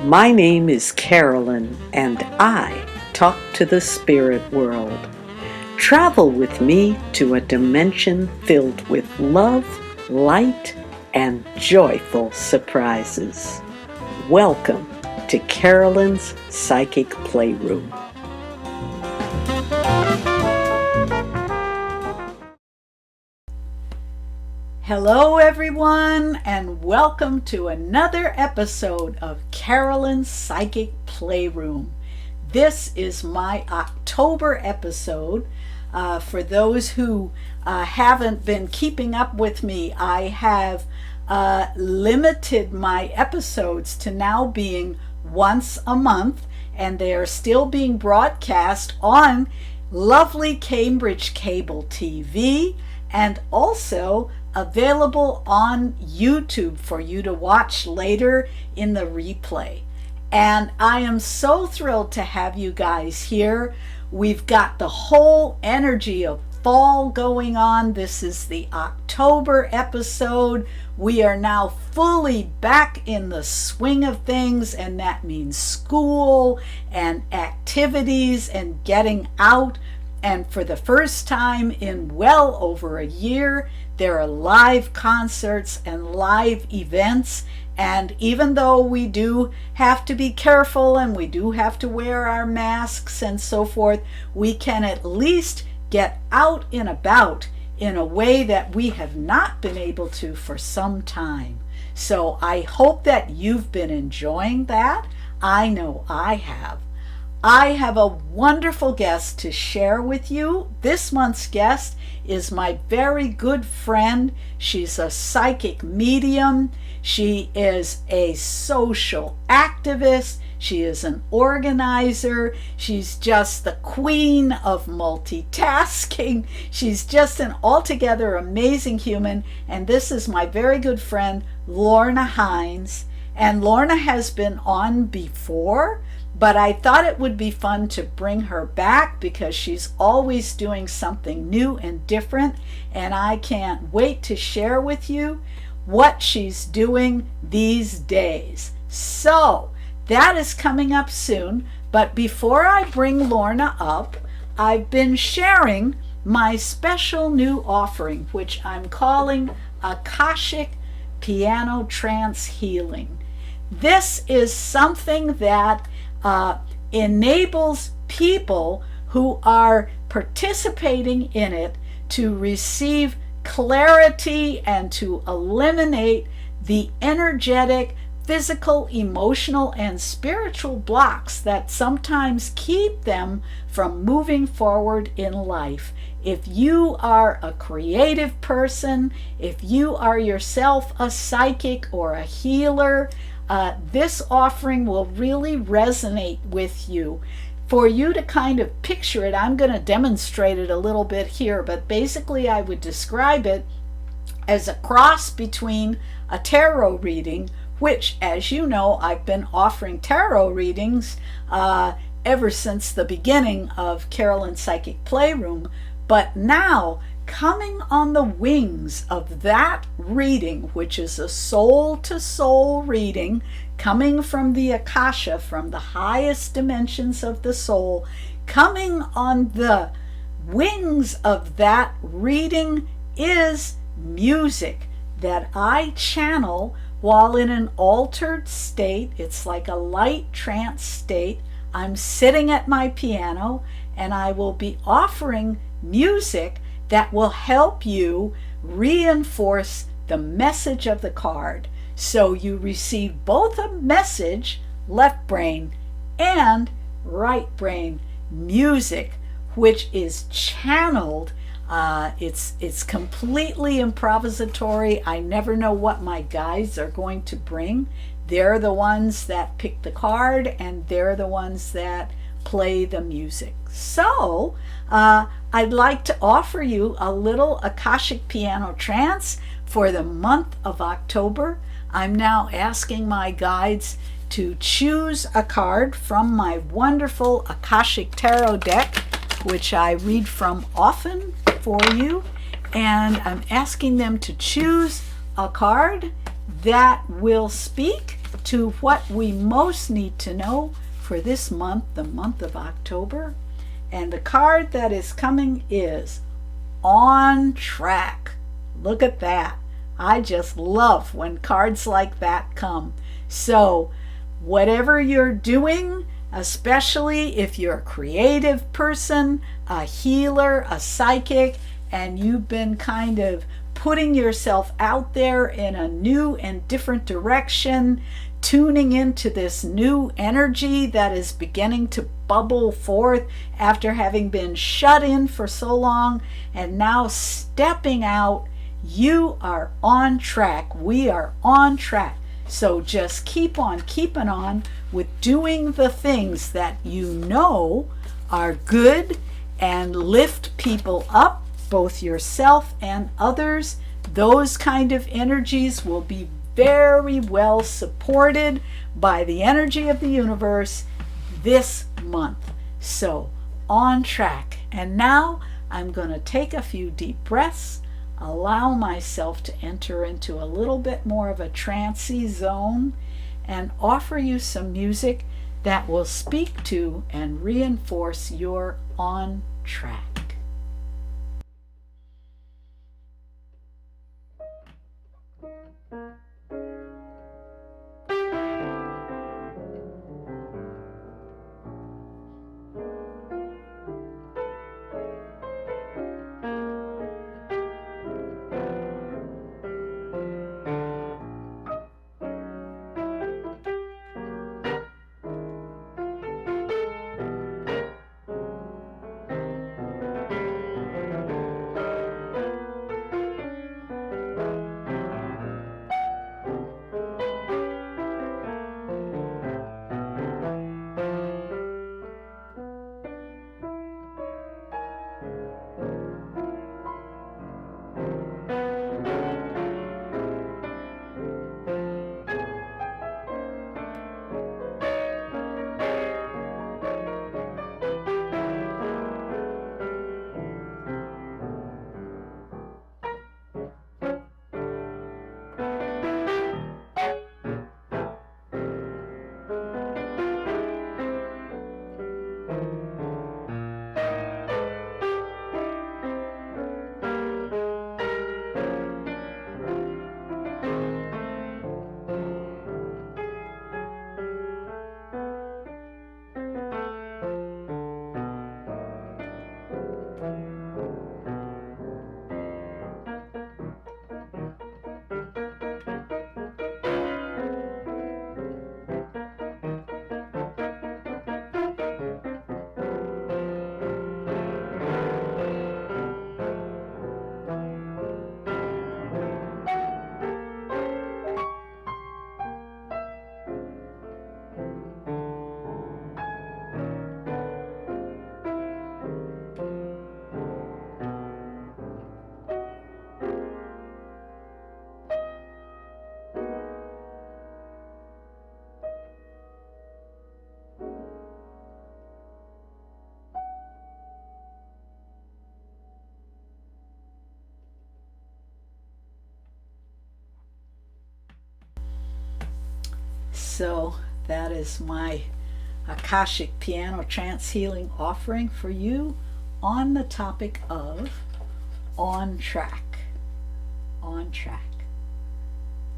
My name is Carolyn, and I talk to the spirit world. Travel with me to a dimension filled with love, light, and joyful surprises. Welcome to Carolyn's Psychic Playroom. Hello everyone, and welcome to another episode of Carolyn's Psychic Playroom. This is my October episode. For those who haven't been keeping up with me, I have limited my episodes to now being once a month, and they are still being broadcast on lovely Cambridge Cable TV and also available on YouTube for you to watch later in the replay. And I am so thrilled to have you guys here. We've got the whole energy of fall going on. This is the October episode. We are now fully back in the swing of things, and that means school and activities and getting out. And for the first time in well over a year, there are live concerts and live events. And even though we do have to be careful and we do have to wear our masks and so forth, we can at least get out and about in a way that we have not been able to for some time. So I hope that you've been enjoying that. I know I have. I have a wonderful guest to share with you. This month's guest is my very good friend. She's a psychic medium. She is a social activist. She is an organizer. She's just the queen of multitasking. She's just an altogether amazing human. And this is my very good friend, Lorna Hines. And Lorna has been on before, but I thought it would be fun to bring her back because she's always doing something new and different, and I can't wait to share with you what she's doing these days. So that is coming up soon, but before I bring Lorna up, I've been sharing my special new offering, which I'm calling Akashic Piano Trance Healing. This is something that enables people who are participating in it to receive clarity and to eliminate the energetic, physical, emotional, and spiritual blocks that sometimes keep them from moving forward in life. If you are a creative person, if you are yourself a psychic or a healer, this offering will really resonate with you. For you to kind of picture it, I'm going to demonstrate it a little bit here, but basically I would describe it as a cross between a tarot reading, which, as you know, I've been offering tarot readings ever since the beginning of Carolyn's Psychic Playroom, but now coming on the wings of that reading, which is a soul-to-soul reading, coming from the Akasha, from the highest dimensions of the soul, coming on the wings of that reading is music that I channel while in an altered state. It's like a light trance state. I'm sitting at my piano, and I will be offering music that will help you reinforce the message of the card. So you receive both a message, left brain, and right brain music, which is channeled. It's completely improvisatory. I never know what my guides are going to bring. They're the ones that pick the card, and they're the ones that play the music. So I'd like to offer you a little Akashic Piano Trance for the month of October. I'm now asking my guides to choose a card from my wonderful Akashic Tarot deck, which I read from often for you, and I'm asking them to choose a card that will speak to what we most need to know for this month, the month of October. And the card that is coming is On Track. Look at that. I just love when cards like that come. So whatever you're doing, especially if you're a creative person, a healer, a psychic, and you've been kind of putting yourself out there in a new and different direction, tuning into this new energy that is beginning to bubble forth after having been shut in for so long and now stepping out, you are on track. We are on track. So just keep on keeping on with doing the things that you know are good and lift people up, both yourself and others. Those kind of energies will be very well supported by the energy of the universe this month. So on track. And now I'm going to take a few deep breaths, allow myself to enter into a little bit more of a trancy zone, and offer you some music that will speak to and reinforce your on track. So that is my Akashic Piano Trance Healing offering for you on the topic of on track. On track.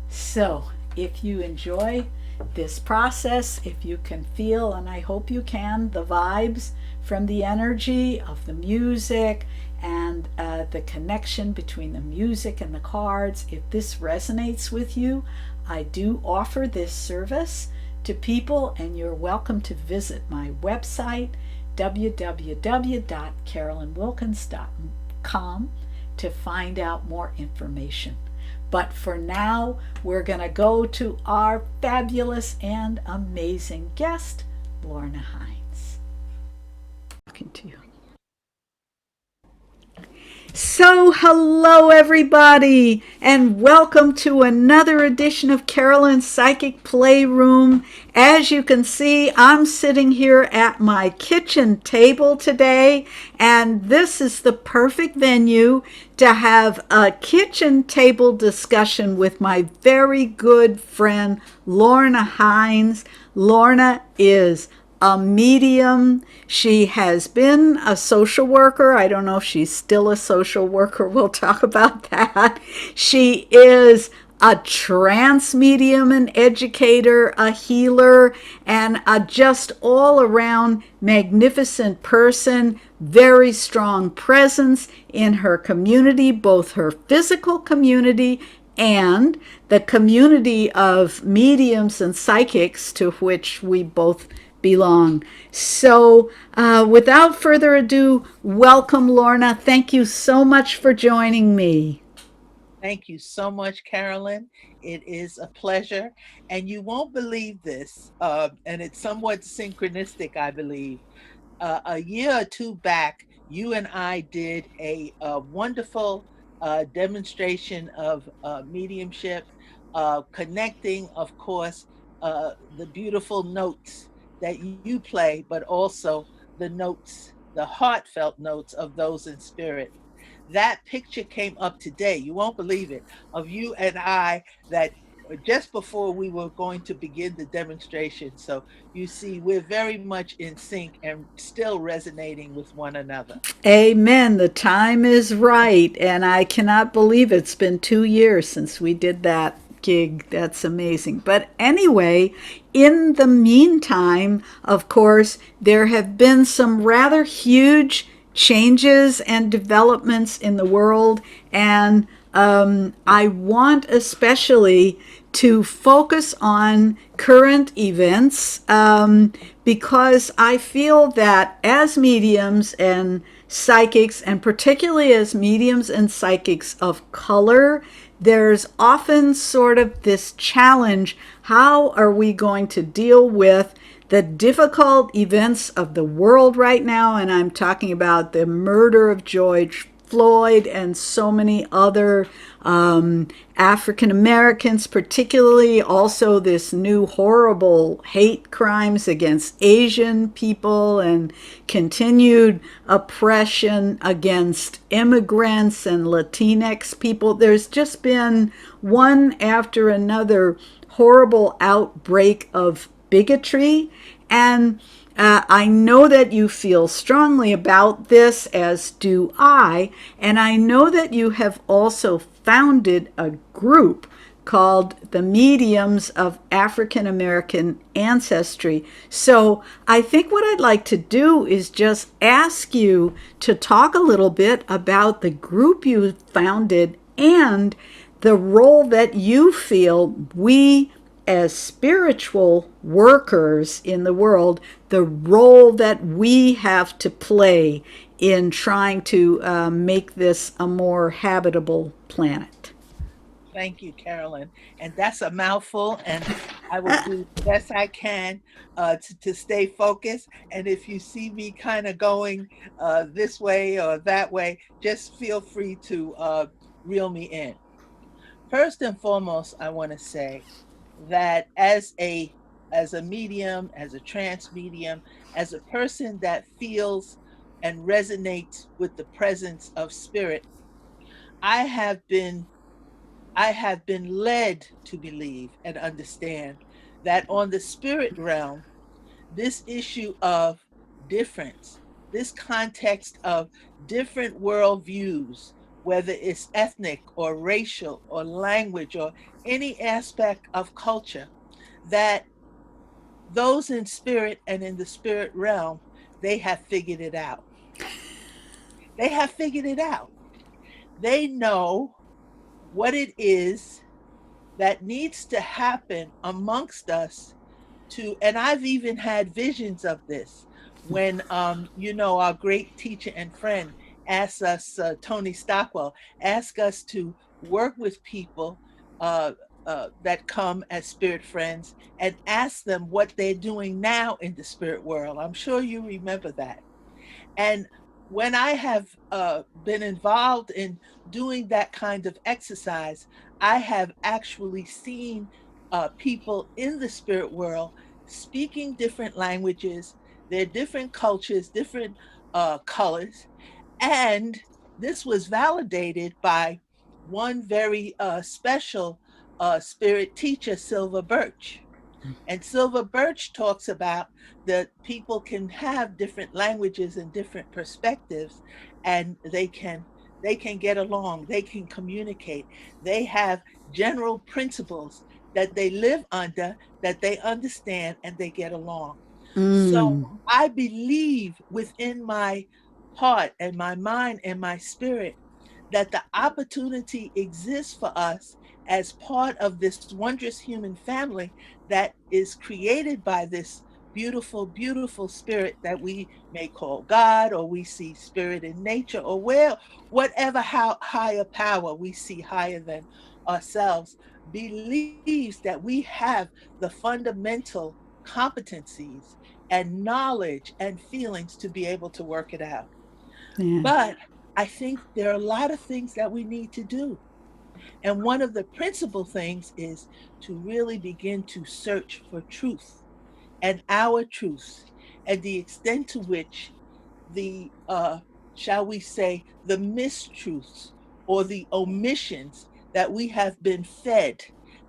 So if you enjoy this process, if you can feel, and I hope you can, the vibes from the energy of the music and the connection between the music and the cards, if this resonates with you, I do offer this service to people, and you're welcome to visit my website, www.carolynwilkins.com, to find out more information. But for now, we're going to go to our fabulous and amazing guest, Lorna Hines. Talking to you. So, hello everybody, and welcome to another edition of Carolyn's Psychic Playroom. As you can see, I'm sitting here at my kitchen table today, and this is the perfect venue to have a kitchen table discussion with my very good friend Lorna Hines. Lorna is a medium. She has been a social worker. I don't know if she's still a social worker. We'll talk about that. She is a trance medium, an educator, a healer, and a just all around magnificent person. Very strong presence in her community, both her physical community and the community of mediums and psychics to which we both belong. So, without further ado, welcome, Lorna. Thank you so much for joining me. Thank you so much, Carolyn. It is a pleasure. And you won't believe this, and it's somewhat synchronistic, I believe. A year or two back, you and I did a wonderful demonstration of mediumship, connecting, of course, the beautiful notes that you play, but also the notes, the heartfelt notes of those in spirit. That picture came up today. You won't believe it, of you and I, that just before we were going to begin the demonstration. So you see, we're very much in sync and still resonating with one another. Amen. The time is right. And I cannot believe it's been 2 years since we did that gig. That's amazing. But anyway, in the meantime, of course, there have been some rather huge changes and developments in the world. And I want especially to focus on current events because I feel that as mediums and psychics, and particularly as mediums and psychics of color, there's often sort of this challenge. How are we going to deal with the difficult events of the world right now? And I'm talking about the murder of George Floyd and so many other African Americans, particularly also this new horrible hate crimes against Asian people and continued oppression against immigrants and Latinx people. There's just been one after another horrible outbreak of bigotry. And I know that you feel strongly about this, as do I. And I know that you have also founded a group called the Mediums of African American Ancestry. So I think what I'd like to do is just ask you to talk a little bit about the group you founded and the role that you feel we as spiritual workers in the world, the role that we have to play in trying to make this a more habitable planet. Thank you, Carolyn. And that's a mouthful, and I will do the best I can to stay focused. And if you see me kind of going this way or that way, just feel free to reel me in. First and foremost, I want to say that as a medium, as a trance medium, as a person that feels and resonates with the presence of spirit, I have been I have been led to believe and understand that on the spirit realm, this issue of difference, this context of different worldviews, whether it's ethnic or racial or language or any aspect of culture, that those in spirit and in the spirit realm, they have figured it out. They have figured it out. They know what it is that needs to happen amongst us to, and I've even had visions of this when our great teacher and friend asked us, Tony Stockwell, asked us to work with people uh, that come as spirit friends and ask them what they're doing now in the spirit world. I'm sure you remember that. And when I have been involved in doing that kind of exercise, I have actually seen people in the spirit world speaking different languages, their different cultures, different colors. And this was validated by one very special spirit teacher, Silver Birch. And Silver Birch talks about that people can have different languages and different perspectives, and they can get along, they can communicate. They have general principles that they live under, that they understand, and they get along. So Mm. I believe within my heart and my mind and my spirit that the opportunity exists for us as part of this wondrous human family that is created by this beautiful, beautiful spirit that we may call God, or we see spirit in nature, or whatever how higher power we see higher than ourselves, believes that we have the fundamental competencies and knowledge and feelings to be able to work it out. Yeah. But I think there are a lot of things that we need to do. And one of the principal things is to really begin to search for truth and our truths, and the extent to which the shall we say, the mistruths or the omissions that we have been fed,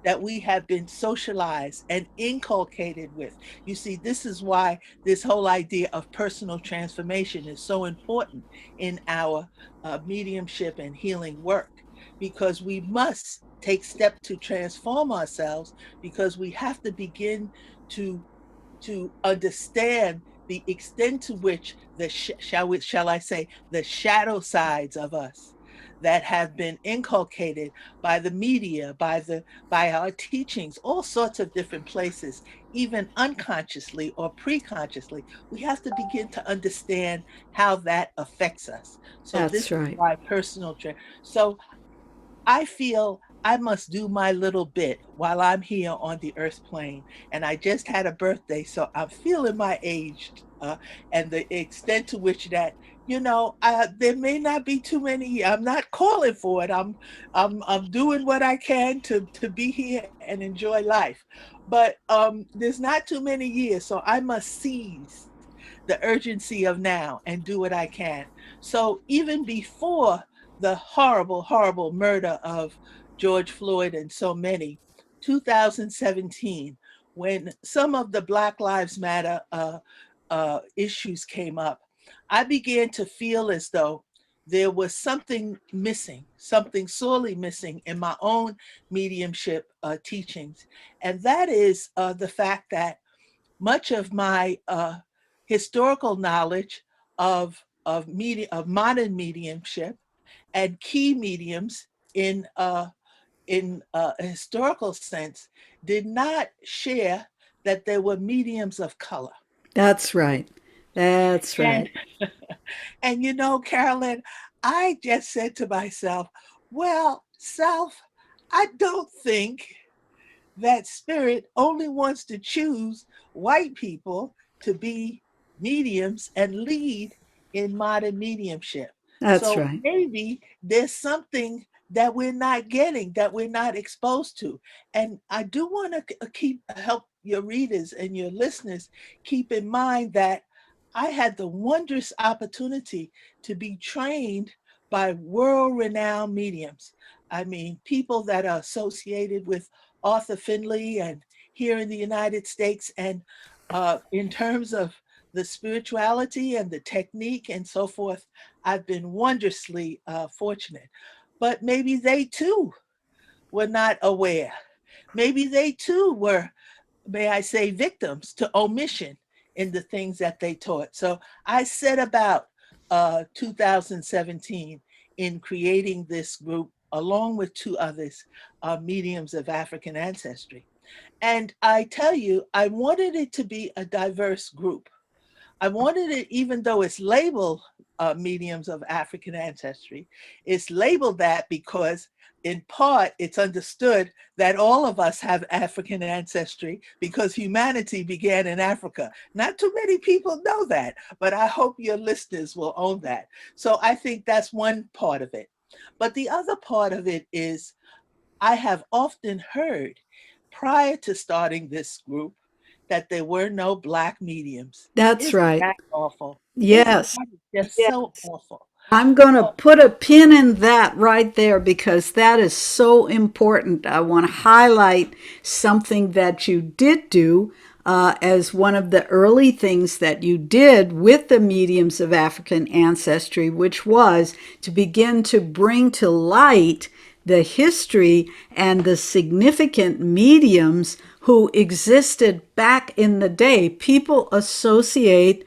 that we have been socialized and inculcated with. You see, this is why this whole idea of personal transformation is so important in our mediumship and healing work, because we must take steps to transform ourselves, because we have to begin to understand the extent to which shall I say, the shadow sides of us that have been inculcated by the media, by our teachings, all sorts of different places, even unconsciously or preconsciously. We have to begin to understand how that affects us. So this That's is right. why so I feel I must do my little bit while I'm here on the earth plane. And I just had a birthday, so I'm feeling my age, and the extent to which that, there may not be too many. I'm not calling for it. I'm doing what I can to be here and enjoy life. But there's not too many years, so I must seize the urgency of now and do what I can. So even before the horrible, horrible murder of George Floyd and so many, 2017, when some of the Black Lives Matter issues came up, I began to feel as though there was something missing, something sorely missing in my own mediumship teachings. And that is the fact that much of my historical knowledge of modern mediumship and key mediums in a historical sense did not share that there were mediums of color. That's right. That's And right. and Carolyn, I just said to myself, well, self, I don't think that spirit only wants to choose white people to be mediums and lead in modern mediumship. That's So right. maybe there's something that we're not getting, that we're not exposed to. And I do want to keep help your readers and your listeners keep in mind that I had the wondrous opportunity to be trained by world renowned mediums. I mean, people that are associated with Arthur Findlay and here in the United States. And in terms of the spirituality and the technique and so forth, I've been wondrously fortunate. But maybe they too were not aware. Maybe they too were, may I say, victims to omission in the things that they taught. So I set about 2017 in creating this group along with two others, mediums of African ancestry. And I tell you, I wanted it to be a diverse group. I wanted it, even though it's labeled mediums of African ancestry, it's labeled that because in part, it's understood that all of us have African ancestry because humanity began in Africa. Not too many people know that, but I hope your listeners will own that. So I think that's one part of it. But the other part of it is I have often heard prior to starting this group that there were no Black mediums. That's Isn't right. that awful? Isn't Yes. that just Yes. so awful? I'm going to So, put a pin in that right there because that is so important. I want to highlight something that you did do as one of the early things that you did with the mediums of African ancestry, which was to begin to bring to light the history and the significant mediums who existed back in the day. People associate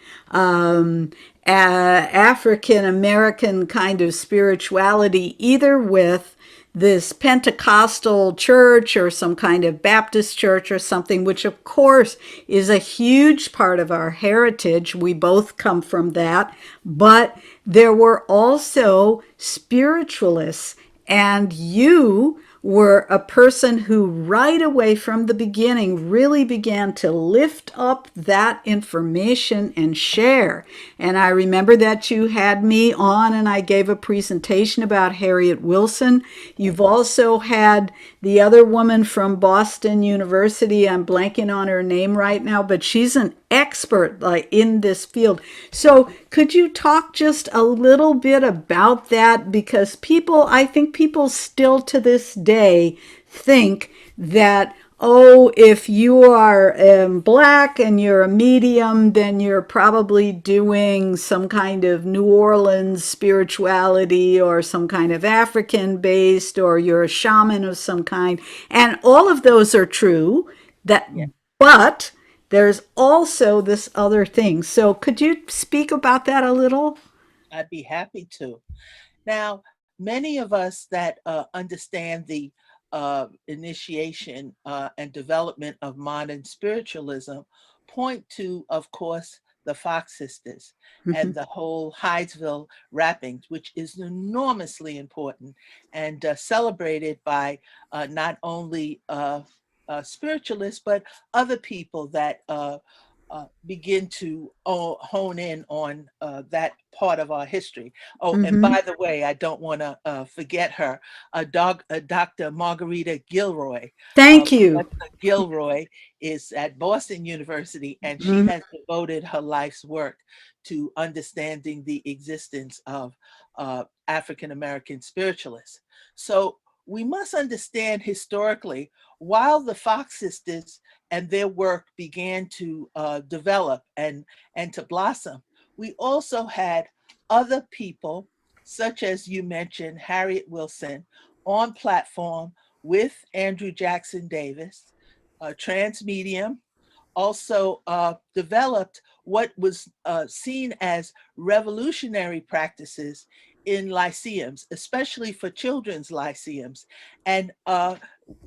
African American kind of spirituality either with this Pentecostal church or some kind of Baptist church or something, which of course is a huge part of our heritage. We both come from that. But there were also spiritualists, and you were a person who right away from the beginning really began to lift up that information and share. And I remember that you had me on and I gave a presentation about Harriet Wilson. You've also had the other woman from Boston University. I'm blanking on her name right now, but she's an expert like in this field. So could you talk just a little bit about that? Because people, I think people still to this day think that, oh, if you are Black and you're a medium, then you're probably doing some kind of New Orleans spirituality or some kind of African based, or you're a shaman of some kind. And all of those are true. That, yeah, but there's also this other thing. So could you speak about that a little? I'd be happy to. Now, many of us that understand the initiation and development of modern spiritualism point to, of course, the Fox sisters and Mhm. the whole Hydesville wrappings, which is enormously important and celebrated by not only spiritualists, but other people that begin to hone in on that part of our history. Oh, and Mhm. by the way, I don't want to forget her, Dr. Margarita Gilroy. Thank you. Professor Gilroy is at Boston University, and she Mhm. has devoted her life's work to understanding the existence of African American spiritualists. So we must understand historically, while the Fox sisters and their work began to develop and to blossom, we also had other people, such as you mentioned, Harriet Wilson, on platform with Andrew Jackson Davis, a trans medium, also developed what was seen as revolutionary practices in lyceums, especially for children's lyceums. And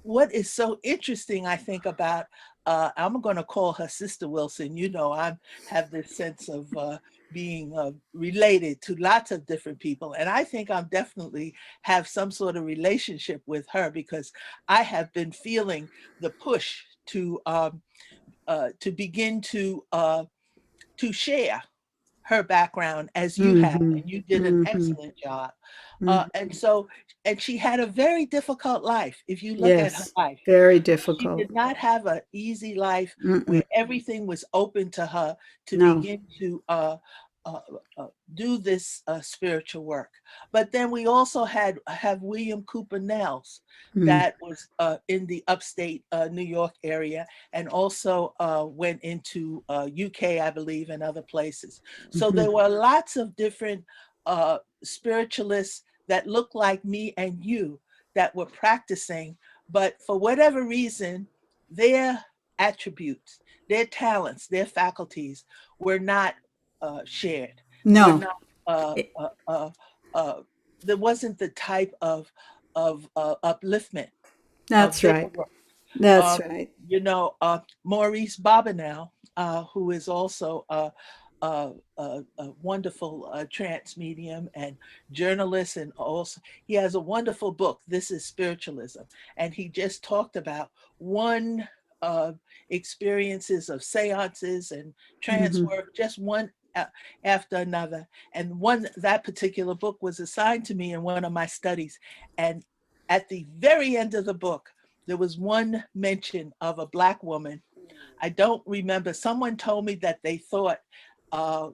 what is so interesting, I think, about I'm going to call her Sister Wilson. You know, I have this sense of being related to lots of different people, and I think I'm definitely have some sort of relationship with her because I have been feeling the push to begin to share her background as you have, Mhm. and you did an Mhm. excellent job. Mhm. And so, and she had a very difficult life. If you look at her Yes. life, Very she difficult. did not have an easy life Mm-mm. where everything was open to her to No. begin to uh, do this spiritual work. But then we also have William Cooper Nels Mm. that was in the upstate New York area and also went into UK, I believe, and other places. So Mhm. there were lots of different spiritualists that looked like me and you that were practicing, but for whatever reason, their attributes, their talents, their faculties were not shared. Were No. not. Uh, I- uh, uh, uh, there wasn't the type of upliftment of That's their right. work. That's Um, right. Maurice Bobineau, who is also a wonderful trance medium and journalist, and also he has a wonderful book. This is spiritualism, and he just talked about one experiences of seances and trance Hmm. work, just one after another. And one that particular book was assigned to me in one of my studies, and at the very end of the book, there was one mention of a black woman. I don't remember. Someone told me that they thought uh,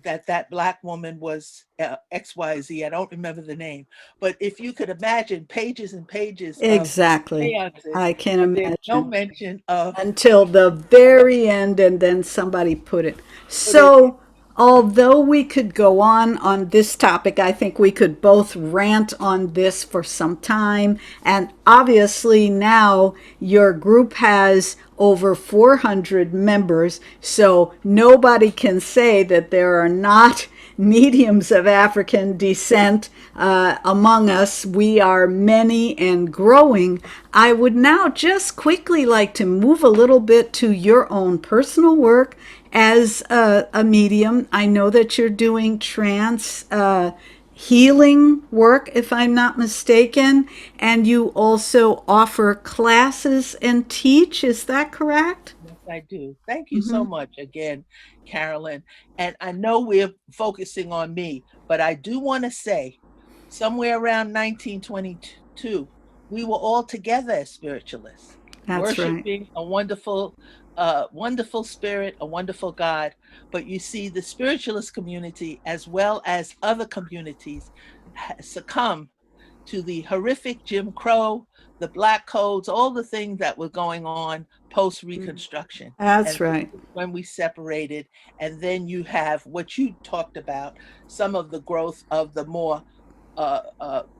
that that black woman was XYZ. I don't remember the name. But if you could imagine pages and pages of Exactly. seances, I can but there's no imagine. mention of Until the very end, and then somebody put it. put it. So, although we could go on this topic, I think we could both rant on this for some time. And obviously, now your group has over 400 members, so nobody can say that there are not mediums of African descent among us. We are many and growing. I would now just quickly like to move a little bit to your own personal work as a medium. I know that you're doing trance healing work, if I'm not mistaken, and you also offer classes and teach. Is that correct? Yes, I do. Thank you so Hmm. much again, Carolyn. And I know we're focusing on me, but I do want to say somewhere around 1922, we were all together as spiritualists, That's right. worshiping a wonderful, wonderful spirit, a wonderful God. But you see, the spiritualist community, as well as other communities, succumb to the horrific Jim Crow, the black codes, all the things that were going on post Reconstruction. That's And this right. is when we separated. And then you have what you talked about, some of the growth of the more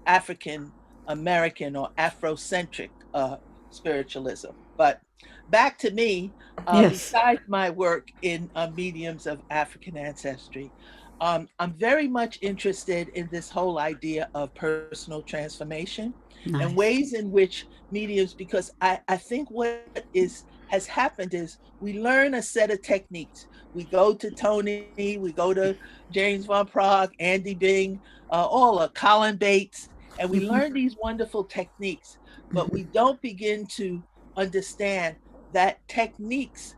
African American or Afrocentric spiritualism. But back to me, Yes. besides my work in mediums of African ancestry, I'm very much interested in this whole idea of personal transformation and Nice. ways in which mediums, because I think what is has happened is we learn a set of techniques. We go to Tony, we go to James Von Prague, Andy Bing, all of Colin Bates, and we learn these wonderful techniques, but we don't begin to understand that techniques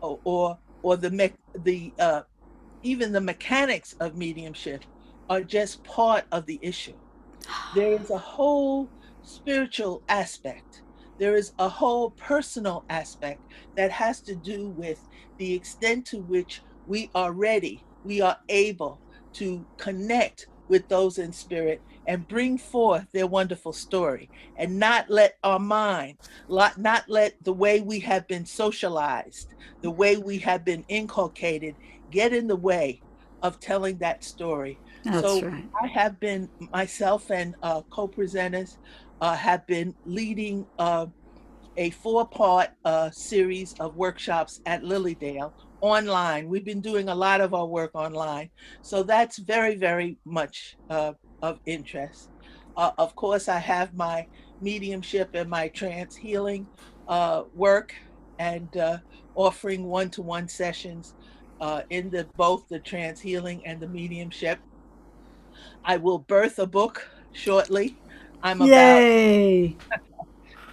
or the even the mechanics of mediumship are just part of the issue. There is a whole spiritual aspect. There is a whole personal aspect that has to do with the extent to which we are ready, we are able to connect with those in spirit and bring forth their wonderful story, and not let our mind, not let the way we have been socialized, the way we have been inculcated, get in the way of telling that story. That's So right. I have been myself and co-presenters have been leading a four-part series of workshops at Lilydale online. We've been doing a lot of our work online, so that's very, very much of interest. Of course, I have my mediumship and my trance healing work, and offering one-to-one sessions in the both the trance healing and the mediumship. I will birth a book shortly. I'm about Yay.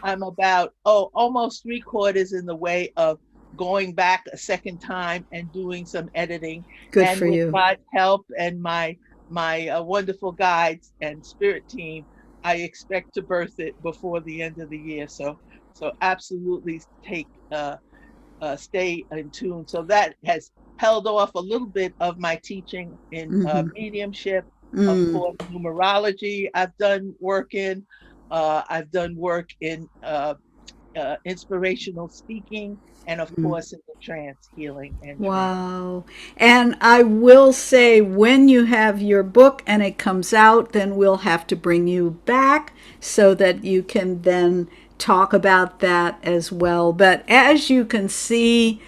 I'm about almost three-quarters in the way of going back a second time and doing some editing. Good And for with you. God's help and my wonderful guides and spirit team, I expect to birth it before the end of the year. So absolutely stay in tune. So that has held off a little bit of my teaching in Hmm. mediumship. Of Mm. course, numerology I've done work in. I've done work in inspirational speaking, and of course in the trance healing and trance. Wow. And I will say, when you have your book and it comes out, then we'll have to bring you back so that you can then talk about that as well. But as you can see,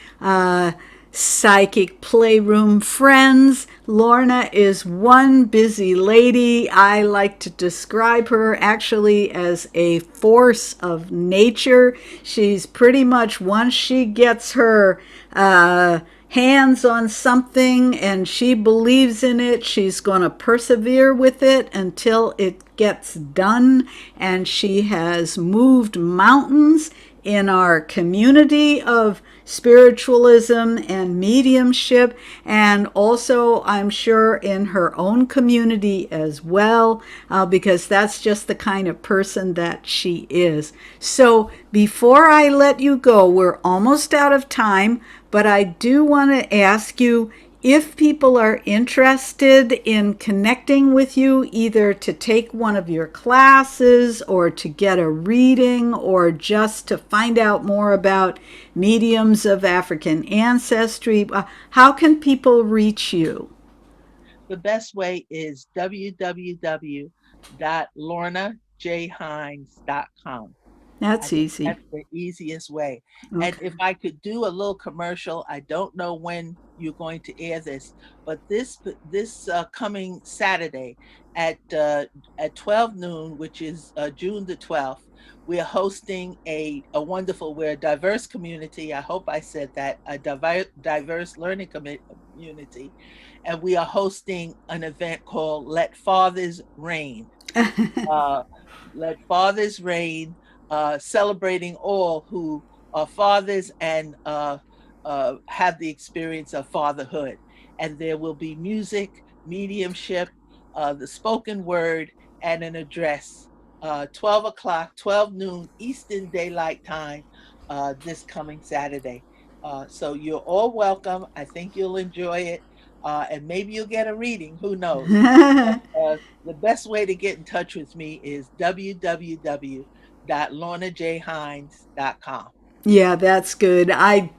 Psychic Playroom friends, Lorna is one busy lady. I like to describe her actually as a force of nature. She's pretty much, once she gets her hands on something and she believes in it, she's going to persevere with it until it gets done. And she has moved mountains in our community of spiritualism and mediumship, and also I'm sure in her own community as well, because that's just the kind of person that she is. So before I let you go, we're almost out of time, but I do want to ask you if people are interested in connecting with you, either to take one of your classes or to get a reading or just to find out more about mediums of African ancestry, how can people reach you? The best way is www.lornajhines.com. I That's think easy. that's the easiest way. And Okay. if I could do a little commercial, I don't know when you're going to air this, but this coming Saturday at 12 noon, which is June the 12th, we are hosting we're a diverse community. I hope I said that, a diverse learning community. And we are hosting an event called Let Fathers Reign. uh, Let Fathers Reign, celebrating all who are fathers and have the experience of fatherhood. And there will be music, mediumship, the spoken word, and an address. 12 o'clock, 12 noon Eastern Daylight Time, this coming Saturday. So you're all welcome. I think you'll enjoy it. And maybe you'll get a reading. Who knows? The best way to get in touch with me is www.lornajhines.com. Yeah, that's good. I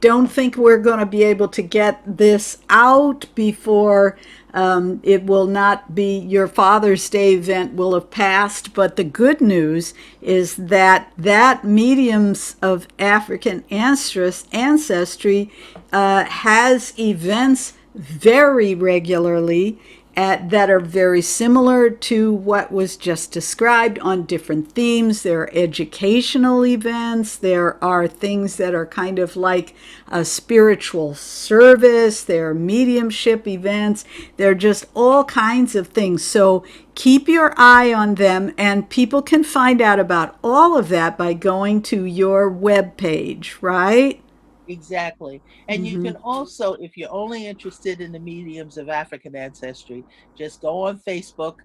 don't think we're going to be able to get this out before it will not be your Father's Day event will have passed. But the good news is that that mediums of African ancestry has events very regularly that are very similar to what was just described on different themes. There are educational events. There are things that are kind of like a spiritual service. There are mediumship events. There are just all kinds of things. So keep your eye on them, and people can find out about all of that by going to your webpage, right? Exactly. And you Mm-hmm. can also, if you're only interested in the mediums of African ancestry, just go on Facebook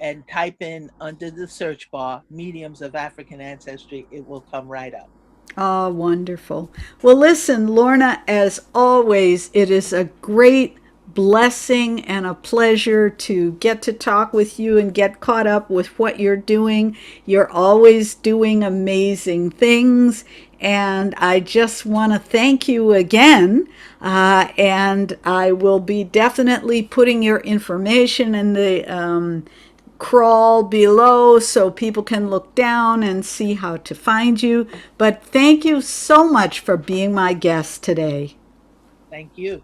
and type in under the search bar mediums of African ancestry. It will come right up. Oh, wonderful. Well, listen, Lorna, as always, it is a great blessing and a pleasure to get to talk with you and get caught up with what you're doing. You're always doing amazing things. And I just want to thank you again. And I will be definitely putting your information in the crawl below so people can look down and see how to find you. But thank you so much for being my guest today. Thank you.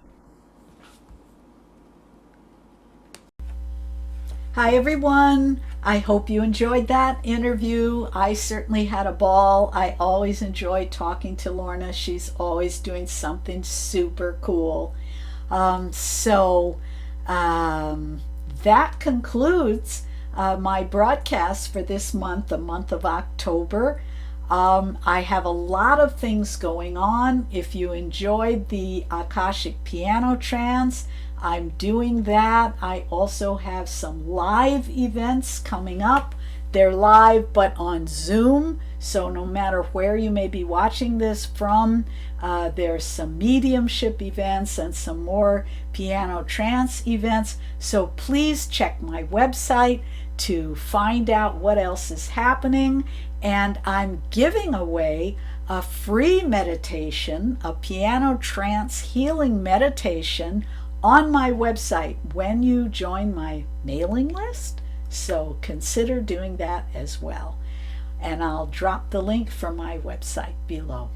Hi, everyone. I hope you enjoyed that interview. I certainly had a ball. I always enjoy talking to Lorna. She's always doing something super cool. So that concludes my broadcast for this month, the month of October. I have a lot of things going on. If you enjoyed the Akashic Piano Trance, I'm doing that. I also have some live events coming up. They're live but on Zoom, so no matter where you may be watching this from, there's some mediumship events and some more piano trance events. So please check my website to find out what else is happening. And I'm giving away a free meditation, a piano trance healing meditation on my website when you join my mailing list. So consider doing that as well. And I'll drop the link for my website below.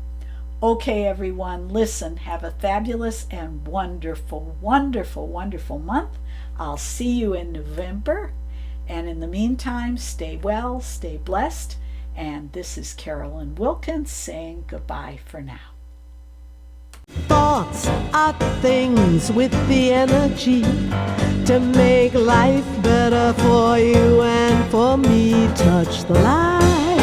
Okay, everyone, listen, have a fabulous and wonderful, wonderful, wonderful month. I'll see you in November. And in the meantime, stay well, stay blessed. And this is Carolyn Wilkins saying goodbye for now. Thoughts are things with the energy to make life better for you and for me. Touch the light.